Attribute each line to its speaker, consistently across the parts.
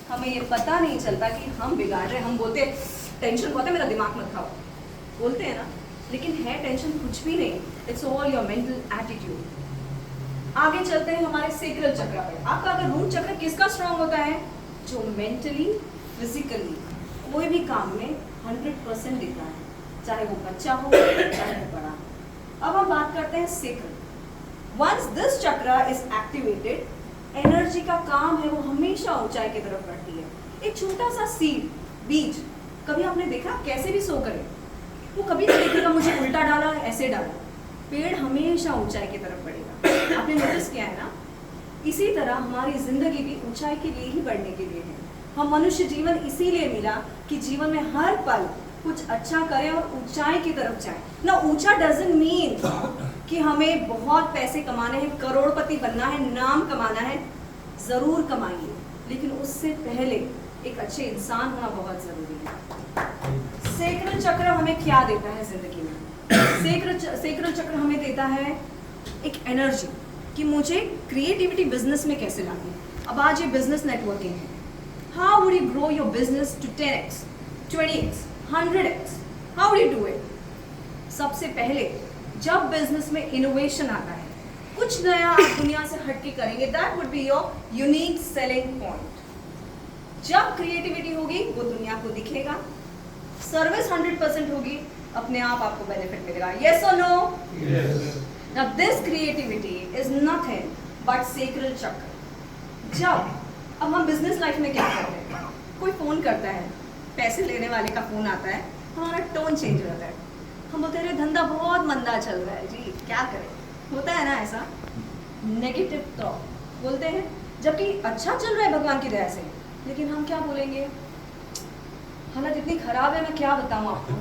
Speaker 1: हमें ये पता नहीं चलता कि हम बिगाड़ रहे। हम बोलते टेंशन बहुत है, मेरा दिमाग मत खाओ, बोलते हैं ना, लेकिन है टेंशन कुछ भी नहीं, it's all your mental attitude. आगे चलते हैं हमारे सेक्रल चक्र पे। आपका अगर रूट चक्र किसका स्ट्रांग होता है? जो मेंटली फिजिकली कोई भी काम में 100% देता है, चाहे वो बच्चा हो चाहे वो बड़ा। अब हम बात करते हैं सेक्रल। वंस दिस चक्र इज एक्टिवेटेड, एनर्जी का काम है वो हमेशा ऊंचाई की तरफ बढ़ती है। एक छोटा सा सीड, बीज, कभी आपने देखा कैसे भी सो करे, वो कभी नहीं देखेगा मुझे उल्टा डाला ऐसे डाला, पेड़ हमेशा ऊंचाई की तरफ बढ़ेगा। आपने नोटिस किया है ना? इसी तरह हमारी जिंदगी भी ऊंचाई के लिए ही बढ़ने के लिए है। हम मनुष्य जीवन इसीलिए मिला कि जीवन में हर पल कुछ अच्छा करें और ऊंचाई की तरफ जाएं। ना ऊंचा डजंट मीन कि हमें बहुत पैसे कमाने हैं, करोड़पति बनना है, नाम कमाना है। जरूर कमाइए, लेकिन उससे पहले एक अच्छे इंसान होना बहुत जरूरी है। सेक्रल चक्र हमें क्या देता है जिंदगी में? सेक्रल चक्र हमें देता है एक एनर्जी कि मुझे क्रिएटिविटी बिजनेस में कैसे लानी है। अब आज ये बिजनेस नेटवर्किंग है। How would you grow your business to 10x, 20x, 100x? How would you do it? सबसे पहले जब बिजनेस में इनोवेशन आता है, कुछ नया आप दुनिया से हटके करेंगे, that would be your unique selling point. जब क्रिएटिविटी होगी वो दुनिया को दिखेगा, सर्विस 100% होगी, अपने आप आपको बेनिफिट मिलेगा। यस और नो? Now this creativity is nothing but sacral chakra. जब अब हम बिजनेस लाइफ में क्या करते हैं, कोई फोन करता है, पैसे लेने वाले का फोन आता है, हमारा टोन चेंज होता है। हम बोलते हैं धंधा बहुत मंदा चल रहा है जी, क्या करें? होता है ना ऐसा, नेगेटिव टॉक बोलते हैं, जबकि अच्छा चल रहा है भगवान की दया से, लेकिन हम क्या बोलेंगे? हालत इतनी खराब है, मैं क्या बताऊं आपको।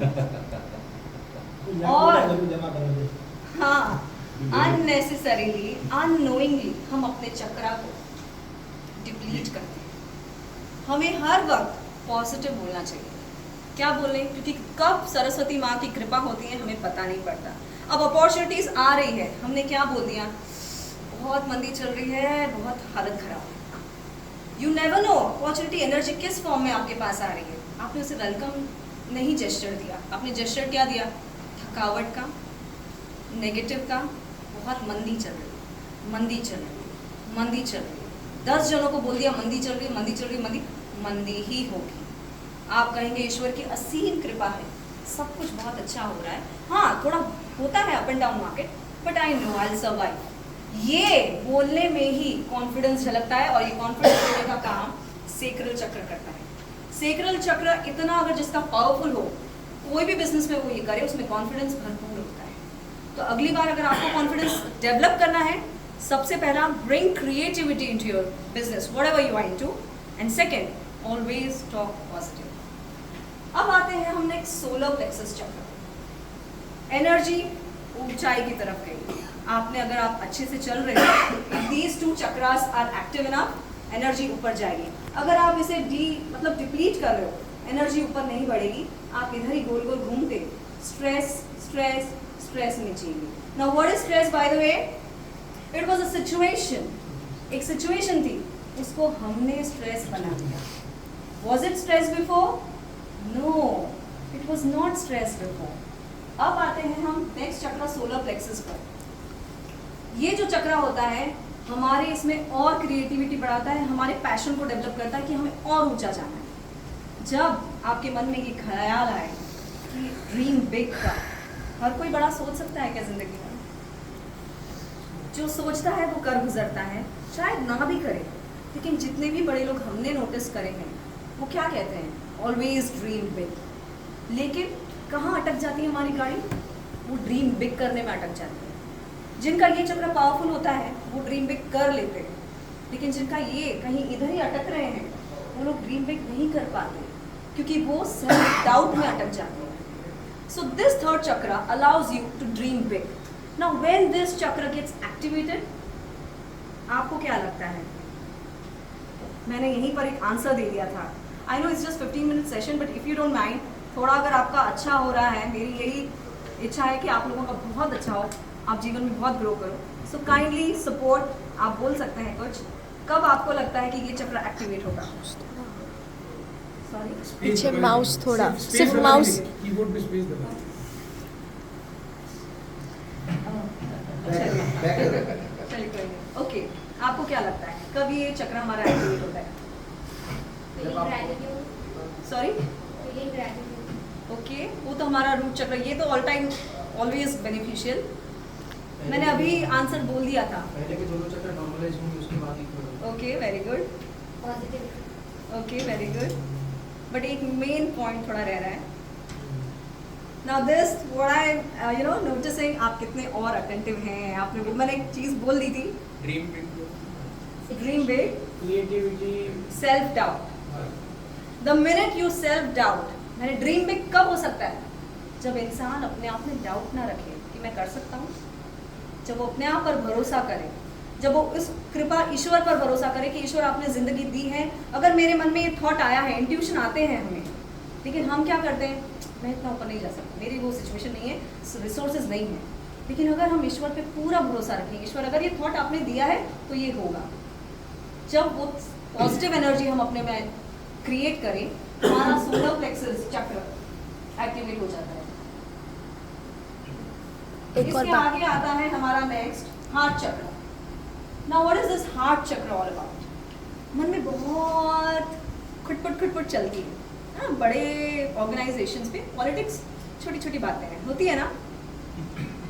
Speaker 1: और हाँ, अननेसेसरीली, अननोइंगली हम अपने चक्रा को डिप्लीट करते हैं। हमें हर वक्त पॉजिटिव बोलना चाहिए। क्या बोलें? क्योंकि कब सरस्वती माँ की कृपा होती है हमें पता नहीं पड़ता। अब अपॉर्चुनिटीज आ रही है, हमने क्या बोल दिया? बहुत मंदी चल रही है, बहुत हालत खराब है। You never know opportunity energy किस फॉर्म में आपके पास आ रही है। आपने उसे वेलकम नहीं जेस्चर दिया, आपने जेस्चर क्या दिया? थकावट का, नेगेटिव का। बहुत मंदी चल रही है, मंदी चल रही है, मंदी चल रही है। 10 जनों को बोल दिया मंदी चल रही है, मंदी चल रही है, मंदी ही होगी। आप कहेंगे ईश्वर की असीम कृपा है, सब कुछ बहुत अच्छा हो रहा है। हाँ, थोड़ा होता है up and down market, but I know I will survive. ये बोलने में ही कॉन्फिडेंस झलकता है, और ये कॉन्फिडेंस देने का काम सेक्रल चक्र करता है। सेक्रल चक्र इतना अगर जिसका पावरफुल हो, कोई भी बिजनेस में वो ये करे, उसमें कॉन्फिडेंस भरपूर होता है। तो अगली बार अगर आपको कॉन्फिडेंस डेवलप करना है, सबसे पहला bring creativity into your business, whatever you are into, and second always talk positive. अब आते हैं हम next solar plexus chakra. Energy ऊंचाई की तरफ गई। आपने अगर आप अच्छे से चल रहे हो, these 2 chakras are active enough, energy ऊपर जाएगी। अगर आप इसे डिप्लीट कर रहे हो, एनर्जी ऊपर नहीं बढ़ेगी, आप इधर ही गोल गोल घूमते, स्ट्रेस स्ट्रेस स्ट्रेस में जिएंगे। Now what is stress by the way? It was a situation, एक सिचुएशन थी, उसको हमने स्ट्रेस बना दिया। Was it stress before? No, it was not stress before. अब आते हैं हम नेक्स्ट चक्र सोलर प्लेक्सस पर। ये जो चक्र होता है हमारे, इसमें और क्रिएटिविटी बढ़ाता है, हमारे पैशन को डेवलप करता है कि हमें और ऊंचा जाना है। जब आपके मन में ये ख्याल आए कि ड्रीम बिग का, हर कोई बड़ा सोच सकता है क्या जिंदगी में? जो सोचता है वो कर गुजरता है, शायद ना भी करे, लेकिन जितने भी बड़े लोग हमने नोटिस करे हैं वो क्या कहते हैं? Always dream big. लेकिन कहाँ अटक जाती है हमारी गाड़ी? वो ड्रीम बिग करने में अटक जाती है। जिनका ये चक्र पावरफुल होता है वो ड्रीम बिग कर लेते हैं, लेकिन जिनका ये कहीं इधर ही अटक रहे हैं वो लोग ड्रीम बिग नहीं कर पाते, क्योंकि वो सेल्फ डाउट में अटक जाते हैं। So this third chakra allows you to dream big. Now when this chakra gets activated, आपको क्या लगता है? मैंने यहीं पर एक आंसर दे दिया था। I know it's just 15 minute session, but if you don't mind, थोड़ा अगर आपका अच्छा हो रहा है, मेरी यही इच्छा है कि आप लोगों का बहुत अच्छा हो, आप जीवन में बहुत ग्रो करो। सो काइंडली सपोर्ट, आप बोल सकते हैं कुछ। कब आपको लगता है कि ये चक्र एक्टिवेट होगा? सॉरी,
Speaker 2: पीछे माउस थोड़ा, सिर्फ माउस
Speaker 3: कीबोर्ड पे स्पेस दबा।
Speaker 1: चलिए कोई नहीं। ओके, आपको क्या लगता है कब ये चक्र हमारा एक्टिवेट होता है? सॉरी, ओके, वो तो हमारा रूट चक्र, ये तो ऑल टाइम ऑलवेज बेनिफिशियल। मैंने अभी आंसर बोल दिया था।
Speaker 3: पहले के दोनों चक्र नॉर्मलाइज होंगे, उसके बाद ही
Speaker 1: okay, very good, okay, very good. But एक मेन पॉइंट थोड़ा रह रहा है। Now this what I noticing, आप कितने और अटेंटिव हैं। आपने, मैंने एक चीज बोल दी थी,
Speaker 3: dream big, creativity,
Speaker 1: self doubt. The minute you self doubt, मैंने ड्रीम बिग कब हो सकता है? जब इंसान अपने आप में डाउट ना रखे कि मैं कर सकता हूँ, जब वो अपने आप पर भरोसा करे, जब वो इस कृपा ईश्वर पर भरोसा करे कि ईश्वर आपने जिंदगी दी है। अगर मेरे मन में ये थॉट आया है, इंट्यूशन आते हैं हमें, लेकिन हम क्या करते हैं, मैं इतना ऊपर नहीं जा सकता, मेरी वो सिचुएशन नहीं है, रिसोर्सेज नहीं है। लेकिन अगर हम ईश्वर पे पूरा भरोसा रखें, ईश्वर अगर ये थॉट आपने दिया है तो ये होगा। जब वो पॉजिटिव एनर्जी हम अपने में क्रिएट करें, हमारा सोलर प्लेक्सस चक्र एक्टिवेट हो जाता है। इसके आगे आता है हमारा नेक्स्ट हार्ट चक्र। Now what is this heart चक्र ऑल अबाउट? मन में बहुत खटपट चलती है ना, बड़े ऑर्गेनाइजेशंस पे पॉलिटिक्स, छोटी छोटी बातें हैं, होती है ना,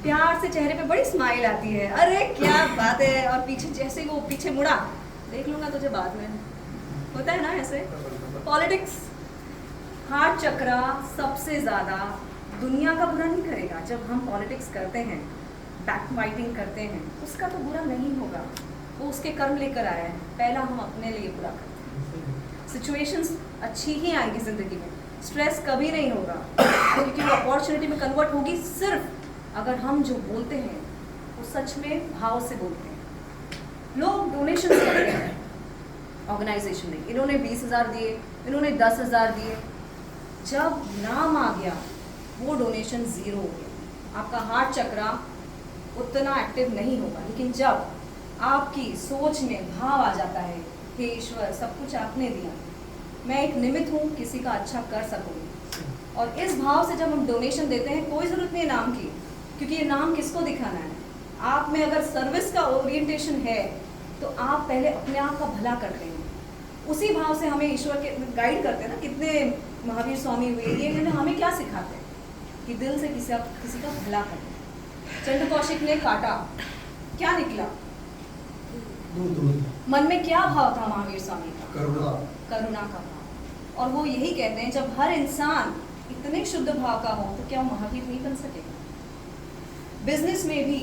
Speaker 1: प्यार से चेहरे पे बड़ी स्माइल आती है, अरे क्या बात है, और पीछे जैसे वो पीछे मुड़ा, देख लूंगा तुझे बाद में, होता है ना ऐसे पॉलिटिक्स। हार्ट चक्र सबसे ज़्यादा दुनिया का बुरा नहीं करेगा। जब हम पॉलिटिक्स करते हैं, बैकबाइटिंग करते हैं, उसका तो बुरा नहीं होगा, वो उसके कर्म लेकर आया है। पहला हम अपने लिए बुरा करते हैं। सिचुएशंस अच्छी ही आएंगी ज़िंदगी में, स्ट्रेस कभी नहीं होगा, क्योंकि वो अपॉर्चुनिटी में कन्वर्ट होगी सिर्फ अगर हम जो बोलते हैं वो सच में भाव से बोलते हैं। लोग डोनेशन करते हैं ऑर्गेनाइजेशन में, इन्होंने 20,000 दिए, इन्होंने 10,000 दिए, जब नाम आ गया वो डोनेशन ज़ीरो हो गया। आपका हार्ट चक्र उतना एक्टिव नहीं होगा। लेकिन जब आपकी सोच में भाव आ जाता है, हे ईश्वर सब कुछ आपने दिया, मैं एक निमित्त हूँ किसी का अच्छा कर सकूँगी, और इस भाव से जब हम डोनेशन देते हैं, कोई ज़रूरत नहीं है नाम की, क्योंकि ये नाम किसको दिखाना है। आप में अगर सर्विस का ओरिएंटेशन है तो आप पहले अपने आप का भला करते हैं, उसी भाव से हमें ईश्वर के गाइड करते हैं ना। कितने महावीर स्वामी हुए, ये हमें क्या सिखाते हैं कि दिल से किसी का भला करें। चंद्र कौशिक ने काटा, क्या निकला? मन में क्या भाव था महावीर स्वामी का? करुणा का भाव। और वो यही कहते हैं, जब हर इंसान इतने शुद्ध भाव का हो तो क्या महावीर नहीं बन सकेगा? बिजनेस में भी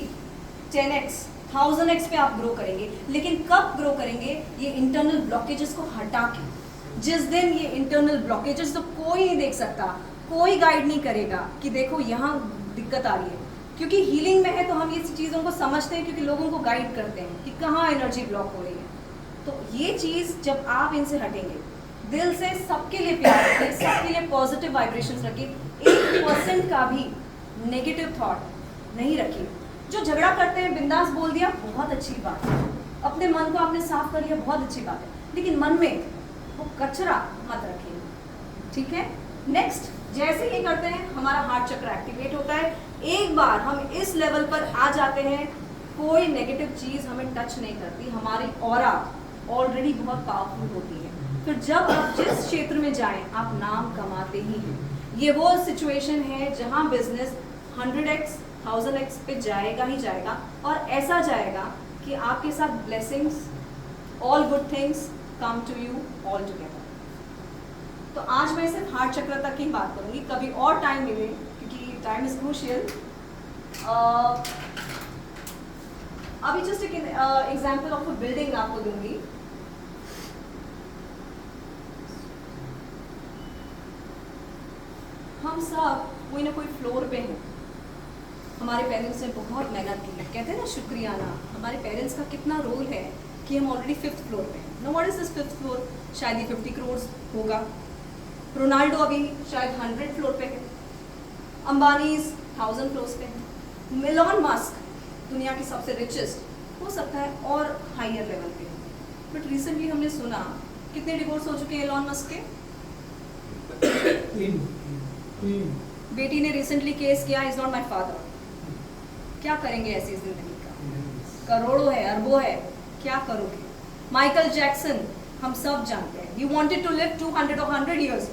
Speaker 1: 10x 1000x पे आप ग्रो करेंगे, लेकिन कब ग्रो करेंगे? ये इंटरनल ब्लॉकेजेस को हटा के। जिस दिन ये इंटरनल ब्लॉकेजेस तो कोई नहीं देख सकता, कोई गाइड नहीं करेगा कि देखो यहाँ दिक्कत आ रही है, क्योंकि हीलिंग में है तो हम ये चीज़ों को समझते हैं, क्योंकि लोगों को गाइड करते हैं कि कहाँ एनर्जी ब्लॉक हो रही है। तो ये चीज़ जब आप इनसे हटेंगे, दिल से सबके लिए प्यार रखें, सबके लिए पॉजिटिव वाइब्रेशंस रखें, 1% का भी नेगेटिव थॉट नहीं रखिए। जो झगड़ा करते हैं, बिंदास बोल दिया, बहुत अच्छी बात है, अपने मन को आपने साफ कर लिया, बहुत अच्छी बात है, लेकिन मन में वो कचरा मत रखिए, ठीक है। नेक्स्ट, जैसे ये करते हैं हमारा हार्ट चक्र एक्टिवेट होता है। एक बार हम इस लेवल पर आ जाते हैं, कोई नेगेटिव चीज़ हमें टच नहीं करती, हमारी ऑरा ऑलरेडी बहुत पावरफुल होती है। फिर जब आप जिस क्षेत्र में जाएं, आप नाम कमाते ही हैं। ये वो सिचुएशन है जहां बिजनेस 100x 1000x पे जाएगा ही जाएगा, और ऐसा जाएगा कि आपके साथ blessings, all good things come to you all together. तो आज मैं सिर्फ हार्ट चक्र तक ही बात करूंगी, कभी और टाइम मिले, क्योंकि टाइम इज क्रूशियल। अभी जस्ट एक एग्जांपल ऑफ अ बिल्डिंग आपको दूंगी। हम सब कोई ना कोई फ्लोर पे हैं, हमारे पेरेंट्स ने बहुत मेहनत की है, कहते हैं ना शुक्रियाना। हमारे पेरेंट्स का कितना रोल है कि हम ऑलरेडी 5th फ्लोर पे हैं। Know what is this 5th floor? शायद ये 50 करोड़ होगा। रोनाल्डो अभी शायद 100 फ्लोर पे है, अंबानी 1000 फ्लोर्स पे है, मिलोन मस्क दुनिया की सबसे रिचेस्ट हो सकता है और हायर लेवल पे है। बट रिसेंटली हमने सुना कितने डिवोर्स हो चुके हैं एलॉन मस्क के?
Speaker 3: तीन
Speaker 1: बेटी ने रिसेंटली केस किया, इज नॉट माय फादर। क्या करेंगे ऐसी जिंदगी का? करोड़ों है, अरबों है, क्या करोगे? माइकल जैक्सन, हम सब जानते हैं, ही वांटेड टू लिव 200 और 100 इयर्स,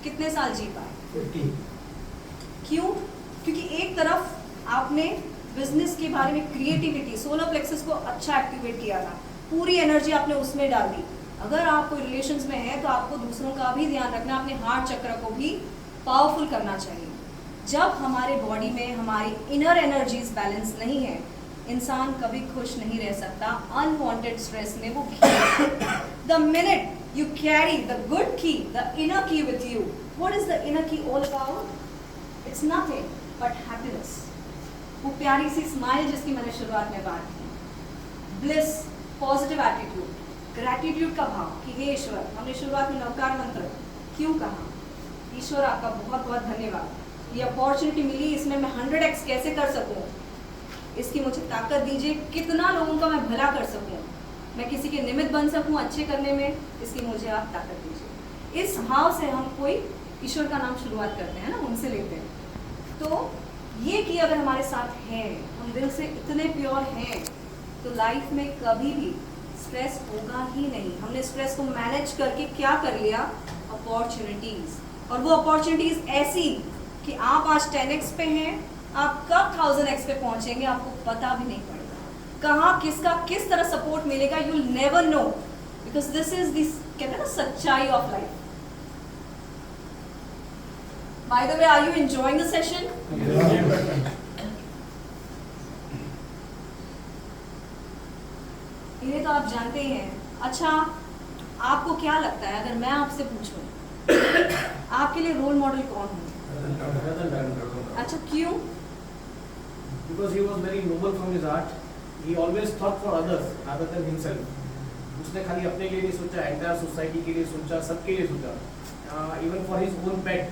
Speaker 1: कितने साल जी पाए?
Speaker 3: 50।
Speaker 1: क्यों? क्योंकि एक तरफ आपने बिजनेस के बारे में क्रिएटिविटी, सोलर प्लेक्सस को अच्छा एक्टिवेट किया था, पूरी एनर्जी आपने उसमें डाल दी। अगर आप कोई रिलेशंस में है तो आपको दूसरों का भी ध्यान रखना, अपने हार्ट चक्र को भी पावरफुल करना चाहिए। जब हमारे बॉडी में हमारी इनर एनर्जीज बैलेंस नहीं है, इंसान कभी खुश नहीं रह सकता, अनवांटेड स्ट्रेस में वो the minute you carry the good key, the inner key with you, what is the inner key all about? It's nothing but happiness. वो प्यारी सी स्माइल जिसकी मैंने शुरुआत में बात की, ब्लिस, पॉजिटिव एटीट्यूड, ग्रैटिट्यूड का भाव कि हे ईश्वर, हमने शुरुआत में नवकार मंत्र क्यों कहा? ईश्वर आपका बहुत बहुत धन्यवाद, ये अपॉर्चुनिटी मिली, इसमें मैं 100x कैसे कर सकूं, इसकी मुझे ताकत दीजिए, कितना लोगों का मैं भला कर सकूं, मैं किसी के निमित्त बन सकूं अच्छे करने में, इसकी मुझे आप ताकत दीजिए। इस भाव से हम कोई ईश्वर का नाम शुरुआत करते हैं ना, उनसे लेते हैं। तो ये कि अगर हमारे साथ है, हम दिल से इतने प्योर हैं, तो लाइफ में कभी भी स्ट्रेस होगा ही नहीं। हमने स्ट्रेस को मैनेज करके क्या कर लिया? अपॉर्चुनिटीज, और वो अपॉर्चुनिटीज ऐसी कि आप आज 10x पे हैं, आप कब 1000x पे पहुंचेंगे आपको पता भी नहीं पड़ेगा। कहाँ किसका किस तरह सपोर्ट मिलेगा, you will never know, because this is this, कहते हैं ना, सच्चाई of life. By the way, are you enjoying the session? ये तो आप जानते ही हैं। अच्छा, आपको क्या लगता है अगर मैं आपसे पूछूं आपके लिए रोल मॉडल कौन है? अच्छा, क्यों?
Speaker 4: Because he was very noble from his heart. He always thought for others rather than himself. उसने खाली अपने लिए नहीं सोचा, entire society के लिए सोचा, सबके लिए सोचा. Even for his own pet,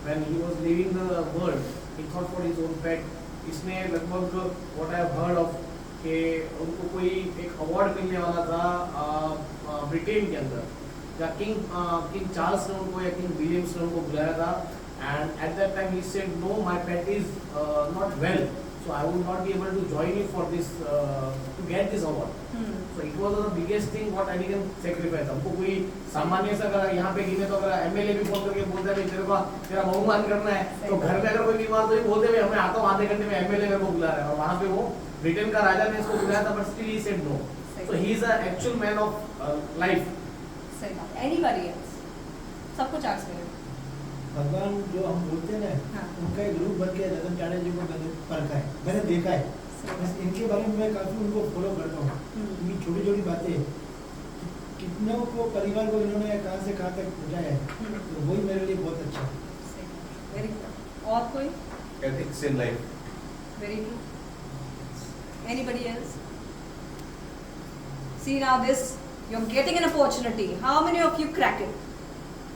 Speaker 4: when he was leaving the world, he thought for his own pet. इसने लगभग what I have heard of कि उनको कोई एक अवार्ड मिलने वाला था ब्रिटेन के अंदर, या किंग चार्ल्स ने उनको या किंग विलियम्स ने उनको बुलाया था, and at that time he said, no, my pet is not well, so I would not be able to join you for this to get this award. So it was the biggest thing what I can sacrifice. हमको कोई सामान्य सा अगर यहाँ पे गिने तो अगर एमएलए भी फोन करके बोलता है तेरे को तेरा बहुमान करना है, तो घर में अगर कोई बीमार तो ही बोलते हैं मैं आता हूँ आधे घंटे में, एमएलए मेरे को बुला रहा है, और वहाँ पे वो ब्रिटेन का राजा ने इसको बुलाया था, but still he said no. So he is an actual man of life.
Speaker 1: सही बात। Anybody else? सबको चांस मिले।
Speaker 5: भगवान जो हम बोलते हैं ना,
Speaker 1: हाँ।
Speaker 5: उनका एक रूप बन के रतन टाटा जी को मैंने परखा है, मैंने देखा है, बस इनके बारे में मैं काफ़ी उनको फॉलो करता हूँ। इनकी छोटी छोटी बातें कितनों को परिवार को इन्होंने कहाँ से कहाँ तक पहुँचाया है, तो वही मेरे लिए बहुत अच्छा है।
Speaker 1: Very good. और कोई?
Speaker 6: Ethics in life.
Speaker 1: Very true. Anybody else? See now this, you're getting an opportunity. How many of you crack it?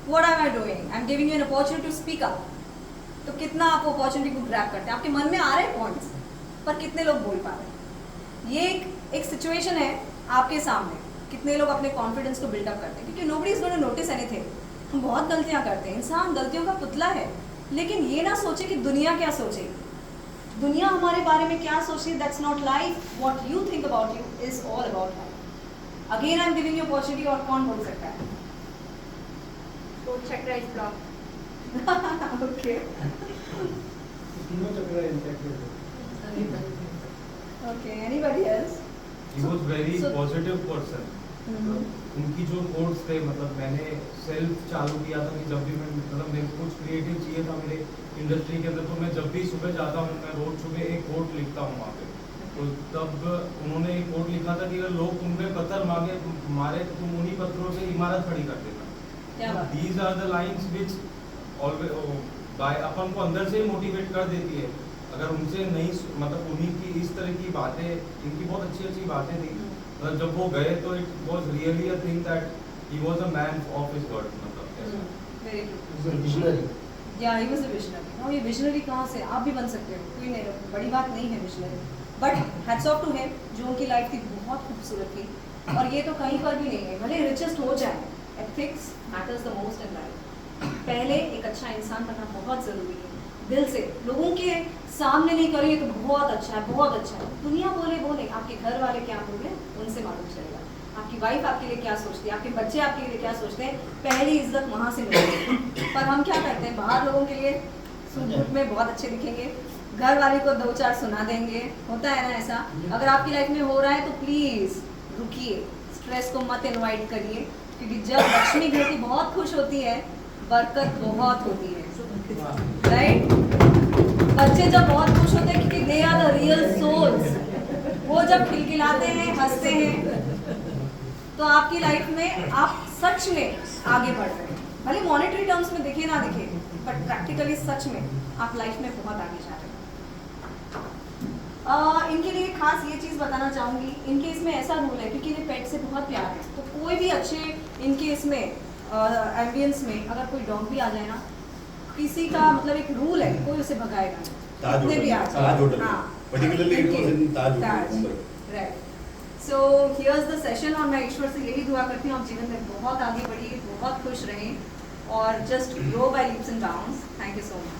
Speaker 1: What am I doing? I'm giving you an opportunity to speak up. तो कितना आप opportunity को grab करते हैं? आपके मन में आ रहे हैं पॉइंट्स, पर कितने लोग बोल पा रहे हैं? ये एक सिचुएशन है आपके सामने, कितने लोग अपने कॉन्फिडेंस को बिल्डअप करते हैं? क्योंकि nobody is going to notice anything. हम बहुत गलतियां करते हैं, इंसान गलतियों का पुतला है, लेकिन ये ना सोचे कि दुनिया क्या सोचेगी, दुनिया हमारे बारे में क्या सोचे, that's not life. What you think about you is all about life. Again I am giving you opportunity, और कौन बोल सकता है?
Speaker 2: चक्र इज ब्लॉक।
Speaker 1: ओके,
Speaker 5: तीनों चक्र intact
Speaker 1: okay, anybody else?
Speaker 6: He was very
Speaker 1: So-
Speaker 6: positive person. उनकी जो कोट्स थे, मतलब मैंने सेल्फ चालू किया था कि जब भी मैं मतलब मेरे को कुछ क्रिएटिव चाहिए था मेरे इंडस्ट्री के अंदर, तो मैं जब भी सुबह जाता हूँ मैं रोज सुबह एक कोट लिखता हूँ वहाँ पे। तो तब उन्होंने एक कोट लिखा था कि अगर लोग तुम पे पत्थर मारे तो तुम उन्हीं पत्थरों से इमारत खड़ी कर देना।
Speaker 1: क्या बात?
Speaker 6: These are the lines which always अपन को अंदर से ही मोटिवेट कर देती है। अगर उनसे नहीं मतलब उन्हीं की इस तरह की बातें, इनकी बहुत अच्छी अच्छी बातें थी, मतलब जब वो गए तो it was really a thing that he was a man of his word, मतलब
Speaker 1: वेरी ट्रू।
Speaker 5: विजनरी।
Speaker 1: या ही वाज अ विजनरी। हाँ, ये विजनरी कहाँ से? आप भी बन सकते हो, कोई नहीं, बड़ी बात नहीं है visionary. But hats off to him, जो उनकी लाइफ थी बहुत खूबसूरत थी, और ये तो कहीं पर भी नहीं है, भले रिचेस्ट हो जाए, ethics matters the most in life. पहले एक अच्छा इंसान बनना बहुत ज़रूरी है, दिल से, लोगों के सामने नहीं करिए तो बहुत अच्छा है, बहुत अच्छा है। दुनिया बोले, आपके घर वाले क्या बोले उनसे मालूम चलेगा, आपकी वाइफ आपके लिए क्या सोचती है, आपके बच्चे आपके लिए क्या सोचते हैं, पहली इज्जत वहाँ से मिलेगी। पर हम क्या करते हैं, बाहर लोगों के लिए सूट में बहुत अच्छे दिखेंगे, घर वाले को 2-4 सुना देंगे, होता है ना ऐसा। अगर आपकी लाइफ में हो रहा है तो प्लीज़ रुकिए, स्ट्रेस को मत इनवाइट करिए, क्योंकि जब लक्ष्मी घर की बहुत खुश होती है, बरकत बहुत होती है, राइट। बच्चे जब बहुत खुश होते हैं क्योंकि they are the real souls, वो जब खिलखिलाते हैं, हंसते हैं, तो आपकी लाइफ में आप सच में आगे बढ़ रहे हैं। भले मॉनेटरी टर्म्स में दिखे ना दिखे, बट प्रैक्टिकली सच में आप लाइफ में बहुत आगे जा रहे हैं। इनके लिए खास ये चीज़ बताना चाहूँगी, इनके इसमें ऐसा रूल है क्योंकि ये पेट से बहुत प्यार है, तो कोई भी अच्छे इनके इसमें एम्बियंस में अगर कोई डॉग भी आ जाए ना, किसी का मतलब एक रूल है, कोई उसे भगाएगा नहीं, कितने भी आ जाए। हाँ,
Speaker 7: particularly it was in Taj Hotel.
Speaker 1: Right. So here's the session, और मैं ईश्वर से यही दुआ करती हूँ आप जीवन में बहुत आगे बढ़िए, बहुत खुश रहें और just grow by leaps and bounds. Thank you so much.